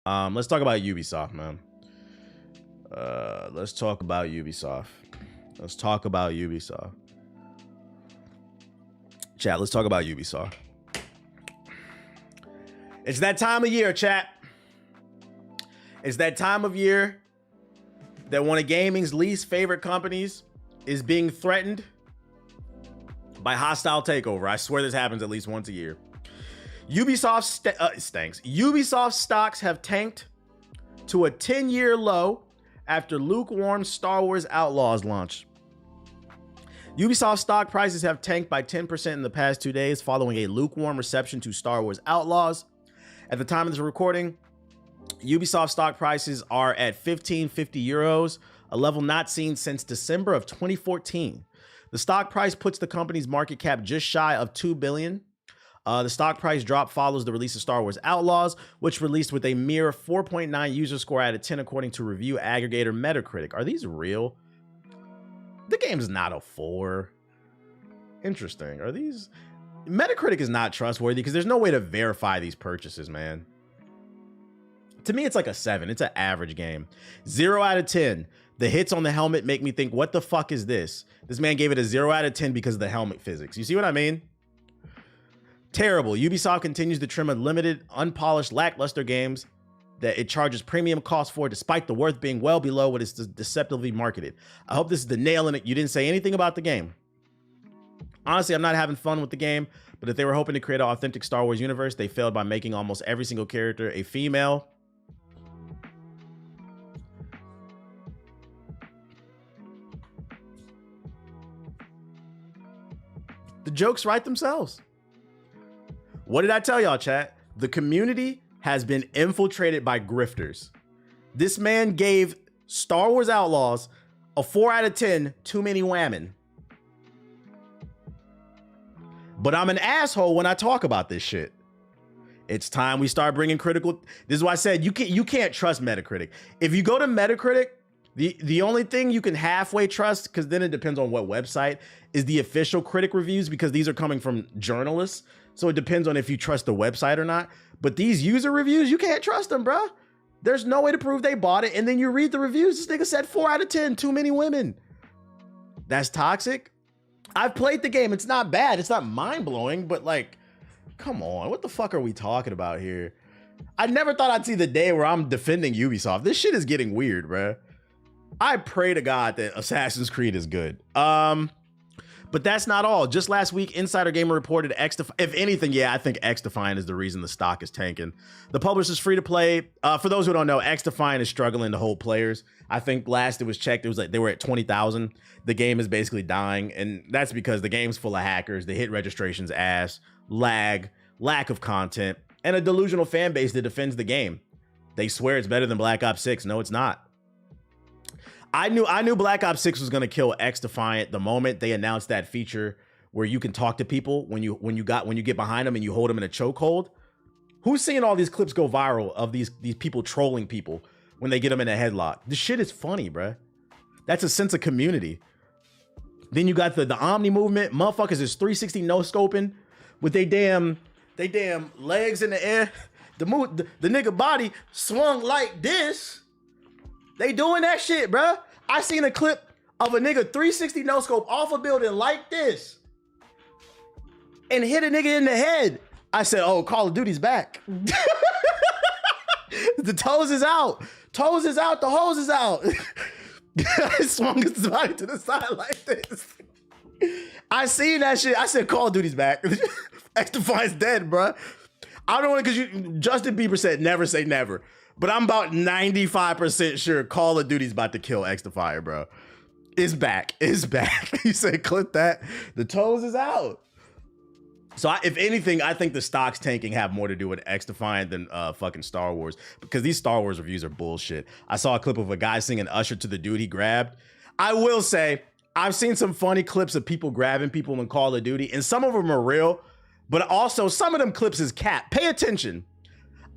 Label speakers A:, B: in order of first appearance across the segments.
A: Let's talk about Ubisoft, man. Let's talk about Ubisoft. Let's talk about Ubisoft. Chat, let's talk about Ubisoft. It's that time of year, chat. It's that time of year that one of gaming's least favorite companies is being threatened by hostile takeover. I swear this happens at least once a year. Ubisoft stocks have tanked to a 10-year low after lukewarm Star Wars Outlaws launch. Ubisoft stock prices have tanked by 10% in the past 2 days following a lukewarm reception to Star Wars Outlaws. At the time of this recording, Ubisoft stock prices are at 1550 euros, a level not seen since December of 2014. The stock price puts the company's market cap just shy of 2 billion. The stock price drop follows the release of Star Wars Outlaws, which released with a mere 4.9 user score out of 10 according to review aggregator Metacritic. Are these real? The game's not a 4. Interesting. Are these? Metacritic is not trustworthy because there's no way to verify these purchases, man. To me, it's like a 7. It's an average game. 0 out of 10. The hits on the helmet make me think, what the fuck is this? This man gave it a 0 out of 10 because of the helmet physics. You see what I mean? Terrible. Ubisoft continues to trim limited, unpolished, lackluster games that it charges premium costs for, despite the worth being well below what is deceptively marketed. I hope this is the nail in it. You didn't say anything about the game. Honestly, I'm not having fun with the game, but if they were hoping to create an authentic Star Wars universe, they failed by making almost every single character a female. The jokes write themselves. What did I tell y'all, chat? The community has been infiltrated by grifters. This man gave Star Wars Outlaws a 4 out of 10, too many whammon. But I'm an asshole when I talk about this shit. It's time we start bringing critical. This is why I said you can't trust Metacritic. If you go to Metacritic, the only thing you can halfway trust, because then it depends on what website, is the official critic reviews, because these are coming from journalists. So it depends on if you trust the website or not. But these user reviews, you can't trust them, bro. There's no way to prove they bought it. And then you read the reviews. This nigga said 4 out of 10, too many women. That's toxic. I've played the game. It's not bad. It's not mind-blowing, but like, come on. What the fuck are we talking about here? I never thought I'd see the day where I'm defending Ubisoft. This shit is getting weird, bro. I pray to God that Assassin's Creed is good. But that's not all. Just last week, Insider Gamer reported if anything, yeah, I think XDefiant is the reason the stock is tanking. The publisher's free to play. For those who don't know, XDefiant is struggling to hold players. I think last it was checked, it was like they were at 20,000. The game is basically dying, and that's because the game's full of hackers. The hit registration's ass, lag, lack of content, and a delusional fan base that defends the game. They swear it's better than Black Ops 6. No, it's not. I knew Black Ops 6 was gonna kill XDefiant the moment they announced that feature where you can talk to people when you get behind them and you hold them in a chokehold. Who's seeing all these clips go viral of these people trolling people when they get them in a headlock? This shit is funny, bruh. That's a sense of community. Then you got the Omni movement. Motherfuckers is 360 no scoping with they damn legs in the air. The nigga body swung like this. They doing that shit, bruh. I seen a clip of a nigga 360 no scope off a building like this and hit a nigga in the head. I said, oh, Call of Duty's back. The toes is out. Toes is out. The hose is out. I swung his body to the side like this. I seen that shit. I said, Call of Duty's back. XDefiant's dead, bruh. I don't know, because Justin Bieber said never say never. But I'm about 95% sure Call of Duty's about to kill XDefiant, bro. It's back. It's back. You said clip that. The toes is out. So if anything, I think the stocks tanking have more to do with XDefiant than fucking Star Wars, because these Star Wars reviews are bullshit. I saw a clip of a guy singing Usher to the dude he grabbed. I will say, I've seen some funny clips of people grabbing people in Call of Duty, and some of them are real, but also some of them clips is cap. Pay attention.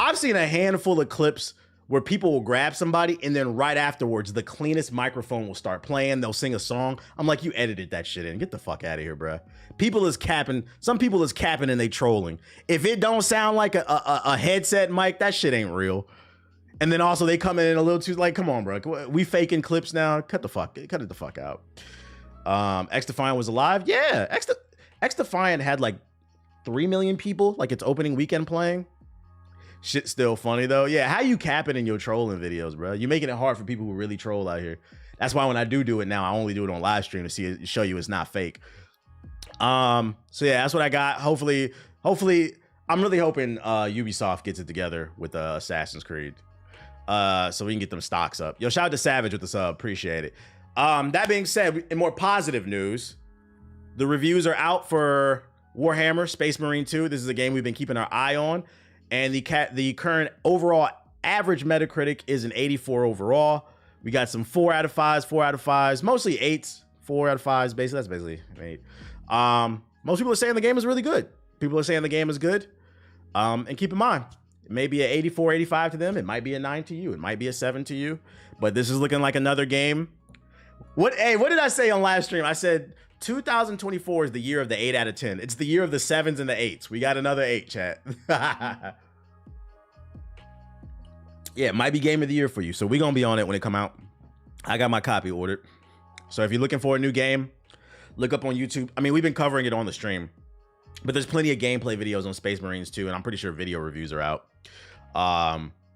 A: I've seen a handful of clips where people will grab somebody and then right afterwards, the cleanest microphone will start playing. They'll sing a song. I'm like, you edited that shit in. Get the fuck out of here, bro. People is capping. Some people is capping and they trolling. If it don't sound like a headset mic, that shit ain't real. And then also they come in a little too like, come on, bro. We faking clips now. Cut it the fuck out. X Defiant was alive. Yeah, X Defiant had like 3 million people like its opening weekend playing. Shit's still funny though. Yeah, how you capping in your trolling videos, bro? You're making it hard for people who really troll out here. That's why when I do it now, I only do it on live stream to see it, show you it's not fake. So yeah, that's what I got. Hopefully, I'm really hoping Ubisoft gets it together with Assassin's Creed. So we can get them stocks up. Yo, shout out to Savage with the sub. Appreciate it. That being said, in more positive news, the reviews are out for Warhammer Space Marine 2. This is a game we've been keeping our eye on. And the current overall average Metacritic is an 84 overall. We got some 4 out of 5s, mostly 8s, 4 out of 5s. Basically, that's basically 8. Most people are saying the game is really good. People are saying the game is good. And keep in mind, it may be an 84, 85 to them. It might be a 9 to you. It might be a 7 to you. But this is looking like another game. What did I say on live stream? I said 2024 is the year of the 8 out of 10. It's the year of the 7s and the 8s. We got another 8, chat. Yeah, it might be game of the year for you. So we're going to be on it when it come out. I got my copy ordered. So if you're looking for a new game, look up on YouTube. I mean, we've been covering it on the stream, but there's plenty of gameplay videos on Space Marines 2, and I'm pretty sure video reviews are out.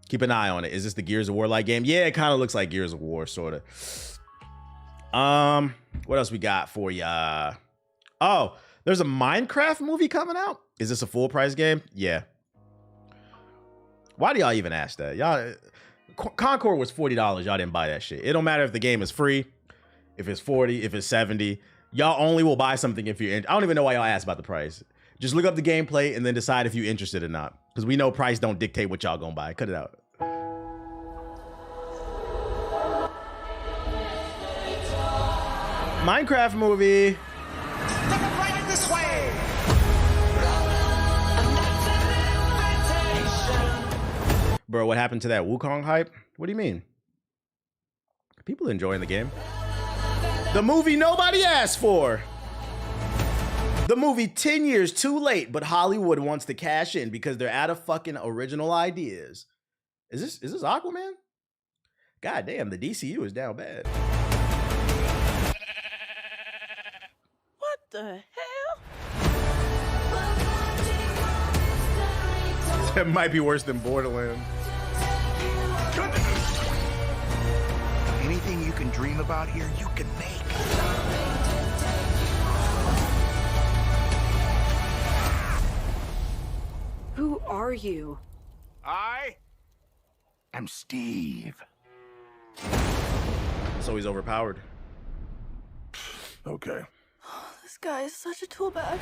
A: Keep an eye on it. Is this the Gears of War like game? Yeah, it kind of looks like Gears of War, sort of. What else we got for ya? Oh, there's a Minecraft movie coming out. Is this a full price game? Yeah. Why do y'all even ask that? Y'all, Concord was $40. Y'all didn't buy that shit. It don't matter if the game is free, if it's 40, if it's 70. Y'all only will buy something if you're in. I don't even know why y'all ask about the price. Just look up the gameplay and then decide if you're interested or not. Because we know price don't dictate what y'all gonna buy. Cut it out. Minecraft movie.
B: Right this way.
A: Bro, what happened to that Wukong hype? What do you mean? People enjoying the game. The movie nobody asked for. The movie 10 years too late, but Hollywood wants to cash in because they're out of fucking original ideas. Is this Aquaman? God damn, the DCU is down bad.
C: What the hell?
A: That might be worse than Borderlands.
B: Anything you can dream about here, you can make.
C: Who are you?
B: I am Steve.
A: So he's overpowered.
B: Okay.
C: This guy is such a tool bag.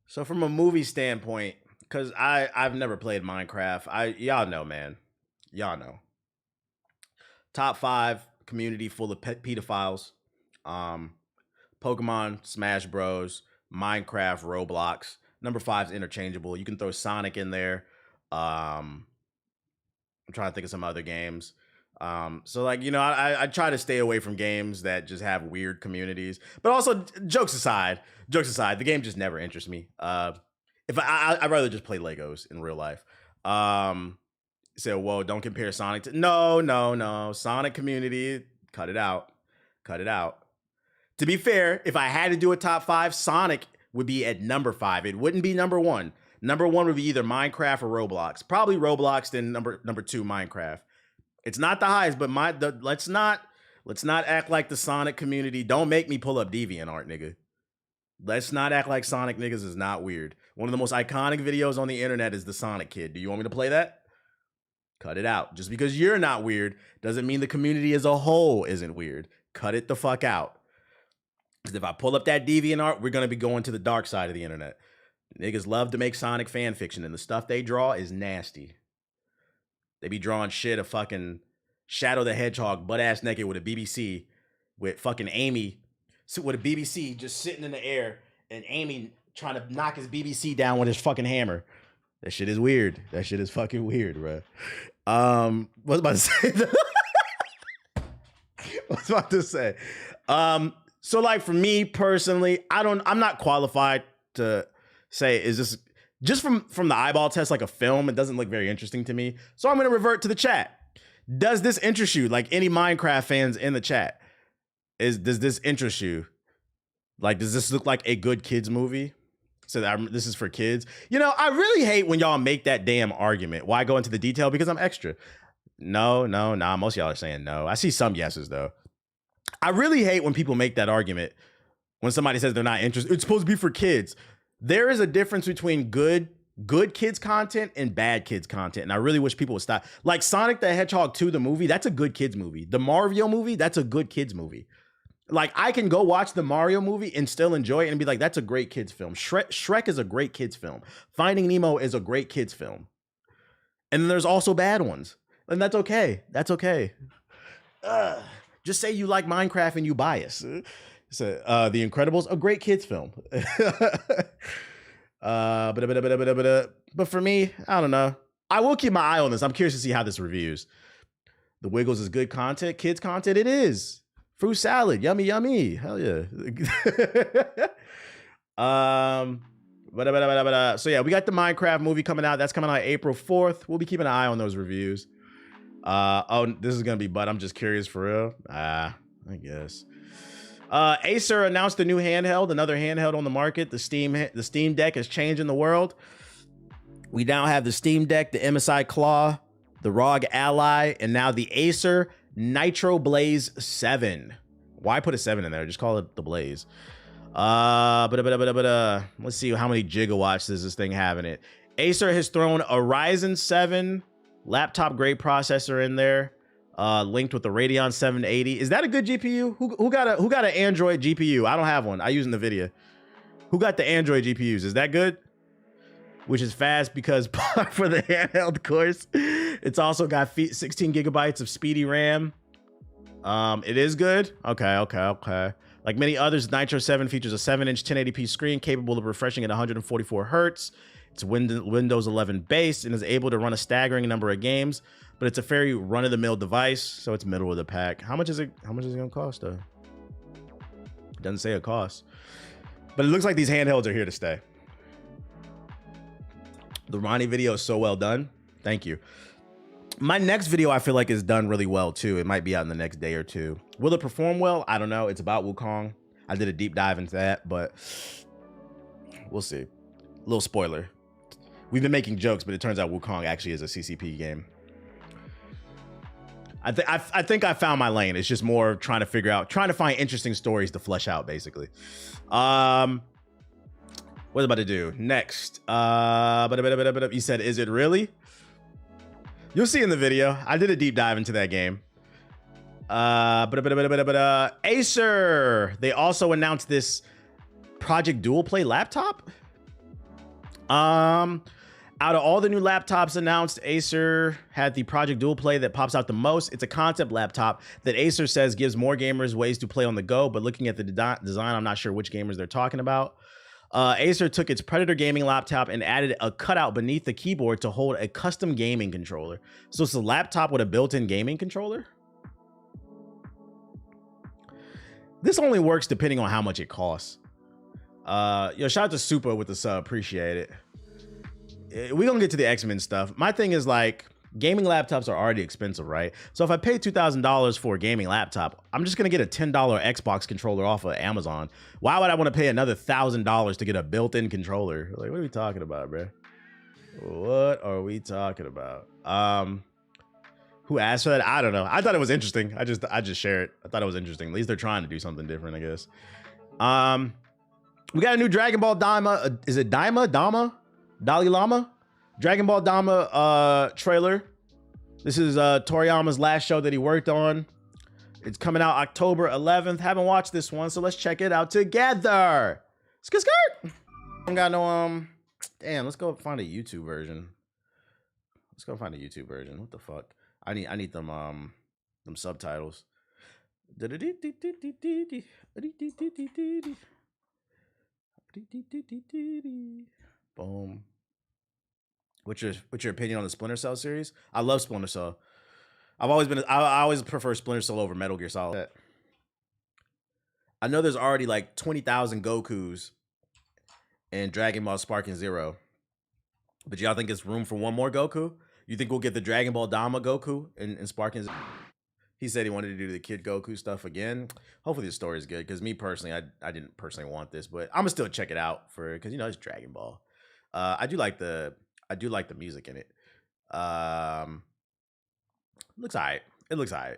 A: So from a movie standpoint, because I've never played Minecraft. Y'all know, man. Y'all know. Top 5 community full of pedophiles. Pokemon, Smash Bros, Minecraft, Roblox. Number 5 is interchangeable. You can throw Sonic in there. I'm trying to think of some other games. So like, you know, I try to stay away from games that just have weird communities, but also jokes aside, the game just never interests me. If I'd rather just play Legos in real life. So, whoa, don't compare Sonic to, no. Sonic community, cut it out. To be fair, if I had to do a top 5, Sonic would be at number 5. It wouldn't be number 1. Number 1 would be either Minecraft or Roblox. Probably Roblox, then number 2, Minecraft. It's not the highest, but let's not act like the Sonic community. Don't make me pull up DeviantArt, nigga. Let's not act like Sonic niggas is not weird. One of the most iconic videos on the internet is the Sonic Kid. Do you want me to play that? Cut it out. Just because you're not weird doesn't mean the community as a whole isn't weird. Cut it the fuck out. Because if I pull up that DeviantArt, we're going to be going to the dark side of the internet. Niggas love to make Sonic fan fiction, and the stuff they draw is nasty. They be drawing shit of fucking Shadow the Hedgehog butt-ass naked with a BBC, with fucking Amy, with a BBC just sitting in the air, and Amy trying to knock his BBC down with his fucking hammer. That shit is weird. That shit is fucking weird, bro. What was I about to say? What was I about to say? So like for me personally, I'm not qualified to say is this just from the eyeball test like a film. It doesn't look very interesting to me. So I'm gonna revert to the chat. Does this interest you? Like any Minecraft fans in the chat, does this interest you? Like, does this look like a good kids movie? So this is for kids. You know, I really hate when y'all make that damn argument. Why go into the detail? Because I'm extra. No. Most of y'all are saying no. I see some yeses though. I really hate when people make that argument when somebody says they're not interested. It's supposed to be for kids. There is a difference between good kids content and bad kids content. And I really wish people would stop. Like Sonic the Hedgehog 2, the movie, that's a good kids movie. The Mario movie, that's a good kids movie. Like I can go watch the Mario movie and still enjoy it and be like, that's a great kids film. Shrek is a great kids film. Finding Nemo is a great kids film. And then there's also bad ones. And that's okay. That's okay. Just say you like Minecraft and you bias. So, The Incredibles, a great kids film. But for me, I don't know. I will keep my eye on this. I'm curious to see how this reviews. The Wiggles is good content, kids content. It is. Fruit salad, yummy, yummy. Hell yeah. So yeah, we got the Minecraft movie coming out. That's coming out April 4th. We'll be keeping an eye on those reviews. Oh, this is gonna be but I'm just curious for real. I guess. Acer announced a new handheld, another handheld on the market. The Steam Deck is changing the world. We now have the Steam Deck, the MSI Claw, the ROG Ally, and now the Acer Nitro Blaze 7. Why put a 7 in there? Just call it the Blaze. Let's see how many gigawatts does this thing have in it. Acer has thrown a Ryzen 7 laptop grade processor in there, linked with the Radeon 780. Is that a good GPU? Who got an Android GPU? I don't have one. I use in NVIDIA. Who got the Android GPUs? Is that good? Which is fast because for the handheld course, it's also got 16 gigabytes of speedy RAM. It is good. Okay. Like many others, Nitro 7 features a 7-inch 1080p screen capable of refreshing at 144 hertz. It's Windows 11 based and is able to run a staggering number of games, but it's a very run-of-the-mill device, so it's middle of the pack. How much is it gonna cost though? It doesn't say a cost, but it looks like these handhelds are here to stay. The Ronnie video is so well done. Thank you. My next video I feel like is done really well too. It might be out in the next day or two. Will it perform well? I don't know. It's about Wukong. I did a deep dive into that, but we'll see. Little spoiler. We've been making jokes, but it turns out Wukong actually is a CCP game. I think I found my lane. It's just more trying to find interesting stories to flesh out, basically. What about to do next? You said, is it really? You'll see in the video. I did a deep dive into that game. Acer. They also announced this Project Dual Play laptop. Out of all the new laptops announced, Acer had the Project Dual Play that pops out the most. It's a concept laptop that Acer says gives more gamers ways to play on the go, but looking at the design, I'm not sure which gamers they're talking about. Acer took its Predator gaming laptop and added a cutout beneath the keyboard to hold a custom gaming controller. So it's a laptop with a built-in gaming controller. This only works depending on how much it costs. Shout out to Super with the sub, appreciate it. We're gonna get to the X-Men stuff. My thing is like, gaming laptops are already expensive, right? So if I pay $2,000 for a gaming laptop, I'm just gonna get a $10 Xbox controller off of Amazon. Why would I want to pay another $1,000 to get a built-in controller? Like, what are we talking about, bro? What are we talking about? Who asked for that? I don't know. I thought it was interesting. I just share it. I thought it was interesting. At least they're trying to do something different, I guess. We got a new Dragon Ball Daima. Is it Dama? Dalai Lama? Dragon Ball Daima trailer. This is Toriyama's last show that he worked on. It's coming out October 11th. Haven't watched this one, so let's check it out together. Skirt. I don't got no damn, let's go find a YouTube version. What the fuck? I need them subtitles. Boom. What's your opinion on the Splinter Cell series? I love Splinter Cell. I always prefer Splinter Cell over Metal Gear Solid. I know there's already like 20,000 Gokus in Dragon Ball Sparking Zero, but y'all think it's room for one more Goku? You think we'll get the Dragon Ball Dama Goku in Sparking Zero? He said he wanted to do the Kid Goku stuff again. Hopefully the story is good, because me personally, I didn't personally want this, but I'm gonna still check it out because it's Dragon Ball. I do like the music in it. Looks alright. It looks alright.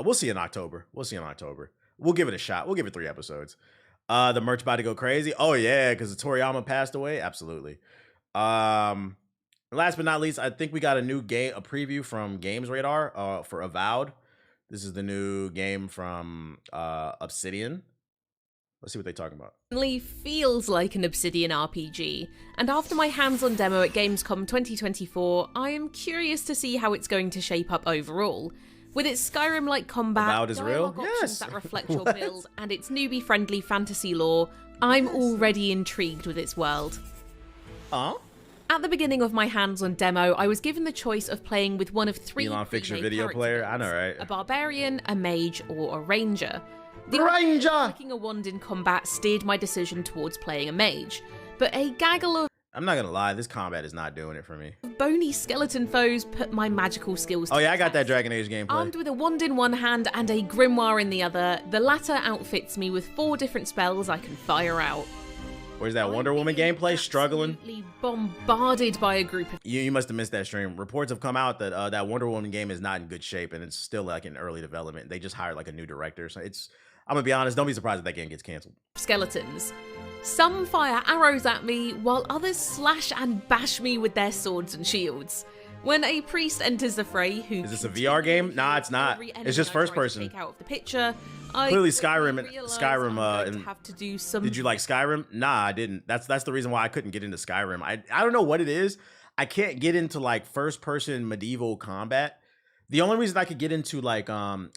A: We'll see in October. We'll give it a shot. We'll give it 3 episodes. The merch about to go crazy. Oh yeah, because Toriyama passed away. Absolutely. Last but not least, I think we got a preview from Games Radar for Avowed. This is the new game from Obsidian. Let's see what they're talking about.
D: Feels like an Obsidian RPG, and after my hands-on demo at Gamescom 2024, I am curious to see how it's going to shape up overall. With its Skyrim-like combat,
A: Avowed is real?
D: dialogue options
A: Yes.
D: that reflect your build, and its newbie-friendly fantasy lore, I'm already intrigued with its world. At the beginning of my hands-on demo, I was given the choice of playing with one of 3
A: Elon Fix your
D: pre-made
A: video
D: character
A: player? I know,
D: builds,
A: right?
D: a barbarian, a mage, or a ranger. The
A: Ranger!
D: idea of flicking a wand in combat steered my decision towards playing a mage, but a gaggle of
A: I'm not gonna lie, this combat is not doing it for me.
D: bony skeleton foes put my magical skills to
A: Oh yeah, I got that
D: test.
A: Dragon Age gameplay.
D: Armed with a wand in one hand and a grimoire in the other, the latter outfits me with 4 different spells I can fire out.
A: Where's that Wonder Woman gameplay? Struggling.
D: Absolutely bombarded by a group of
A: You must have missed that stream. Reports have come out that that Wonder Woman game is not in good shape, and it's still like in early development. They just hired like a new director, so I'm gonna be honest. Don't be surprised if that game gets canceled.
D: skeletons. Some fire arrows at me, while others slash and bash me with their swords and shields. When a priest enters the fray, who
A: Is this a VR game? Nah, it's not.
D: every
A: It's
D: enemy
A: just
D: I
A: first
D: try to
A: person.
D: take out of the picture, I
A: Clearly
D: quickly
A: Skyrim-
D: realize
A: Skyrim,
D: I'm going
A: and-
D: to have to do some.
A: Did you like Skyrim? Nah, I didn't. That's the reason why I couldn't get into Skyrim. I don't know what it is. I can't get into like first person medieval combat. The only reason I could get into like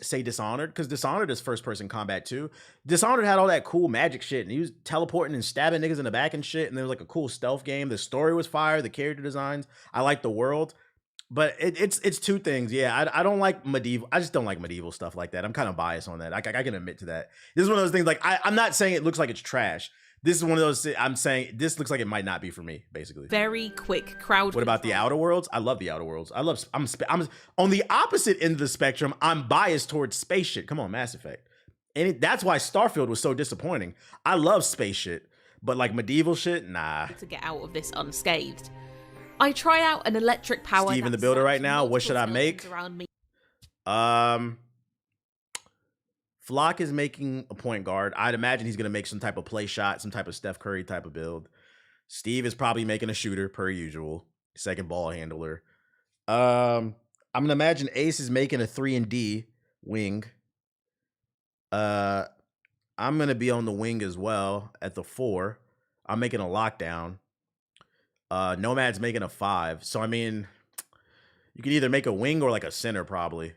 A: say Dishonored, because Dishonored is first person combat too. Dishonored had all that cool magic shit, and he was teleporting and stabbing niggas in the back and shit. And there was like a cool stealth game. The story was fire. The character designs. I like the world. But it's 2 things. Yeah, I don't like medieval. I just don't like medieval stuff like that. I'm kind of biased on that. I can admit to that. This is one of those things. Like I'm not saying it looks like it's trash. This is one of those. I'm saying this looks like it might not be for me. Basically.
D: very quick crowd.
A: What about the
D: control.
A: Outer Worlds? I love the Outer Worlds. I'm on the opposite end of the spectrum. I'm biased towards space shit. Come on, Mass Effect, and that's why Starfield was so disappointing. I love space shit, but like medieval shit, nah.
D: To get out of this unscathed? I try out an electric power.
A: Steve in
D: that
A: the builder
D: zaps
A: right now. What
D: multiple
A: should I make?
D: skeletons around me.
A: Flock is making a point guard. I'd imagine he's gonna make some type of play shot, some type of Steph Curry type of build. Steve is probably making a shooter per usual, second ball handler. I'm gonna imagine Ace is making a 3-and-D wing. I'm gonna be on the wing as well at the 4. I'm making a lockdown. Nomad's making a 5. So I mean, you could either make a wing or like a center probably.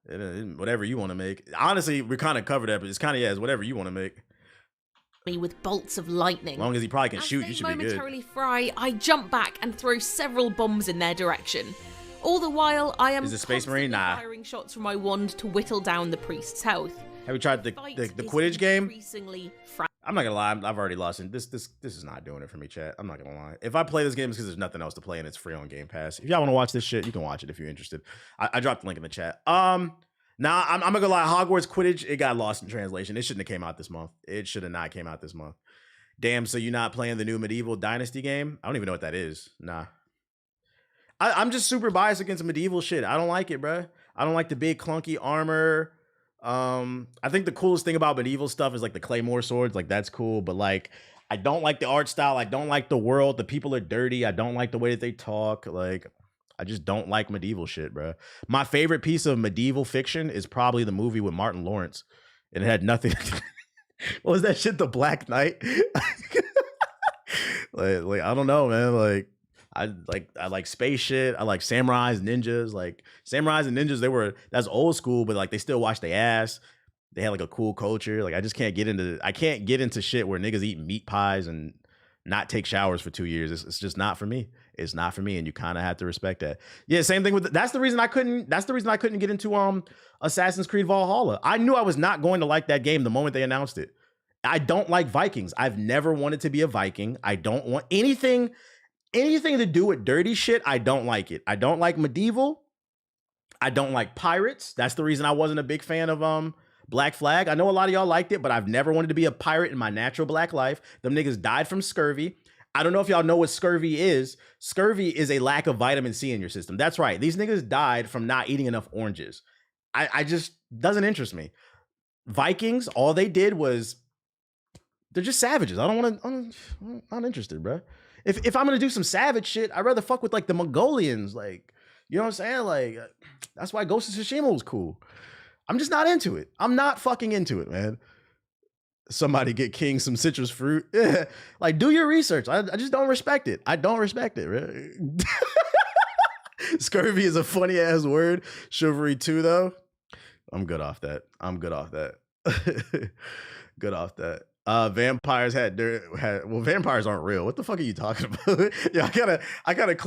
A: Whatever you want to make. Honestly, we kind of covered that, but it's kind of, it's whatever you want to make.
D: Me with bolts of lightning.
A: As long as he probably can
D: As
A: shoot,
D: they
A: you should be good.
D: momentarily fry, I jump back and throw several bombs in their direction. All the while, I am
A: Is it Space Marine?
D: constantly
A: Nah.
D: firing shots from my wand to whittle down the priest's health.
A: Have you tried the
D: Fight
A: the
D: is
A: Quidditch game?
D: increasingly
A: I'm not gonna lie, I've already lost it. This is not doing it for me, chat. I'm not gonna lie. If I play this game, it's because there's nothing else to play and it's free on Game Pass. If y'all want to watch this shit, you can watch it if you're interested. I dropped the link in the chat. Now I'm not gonna lie, Hogwarts Quidditch, it got lost in translation. It shouldn't have came out this month. It should have not came out this month. Damn, so you're not playing the new Medieval Dynasty game? I don't even know what that is. Nah. I'm just super biased against medieval shit. I don't like it, bruh. I don't like the big clunky armor. I think the coolest thing about medieval stuff is like the claymore swords. Like that's cool, but like I don't like the art style. I don't like the world. The people are dirty. I don't like the way that they talk. Like I just don't like medieval shit, bruh. My favorite piece of medieval fiction is probably the movie with Martin Lawrence, and it had nothing. What was that shit? The Black Knight. like I don't know, man. I like space shit. I like samurais, ninjas. Like samurais and ninjas, that's old school, but like they still wash their ass. They had like a cool culture. Like I just can't get into shit where niggas eat meat pies and not take showers for 2 years. It's just not for me. It's not for me, and you kind of have to respect that. Yeah, same thing with that's the reason I couldn't get into Assassin's Creed Valhalla. I knew I was not going to like that game the moment they announced it. I don't like Vikings. I've never wanted to be a Viking. I don't want anything to do with dirty shit. I don't like it. I don't like medieval. I don't like pirates. That's the reason I wasn't a big fan of Black Flag. I know a lot of y'all liked it, but I've never wanted to be a pirate in my natural black life. Them niggas died from scurvy. I don't know if y'all know what scurvy is. Scurvy is a lack of vitamin C in your system. That's right. These niggas died from not eating enough oranges. I just doesn't interest me. Vikings, all they did was they're just savages. I'm not interested, bro. If I'm gonna do some savage shit, I'd rather fuck with like the Mongolians, like, you know what I'm saying? Like, that's why Ghost of Tsushima was cool. I'm just not into it. I'm not fucking into it, man. Somebody get King some citrus fruit. Like, do your research. I just don't respect it. I don't respect it, right? Scurvy is a funny ass word. Chivalry 2, though. I'm good off that. Good off that. Vampires well, vampires aren't real. What the fuck are you talking about? Yeah, I gotta click.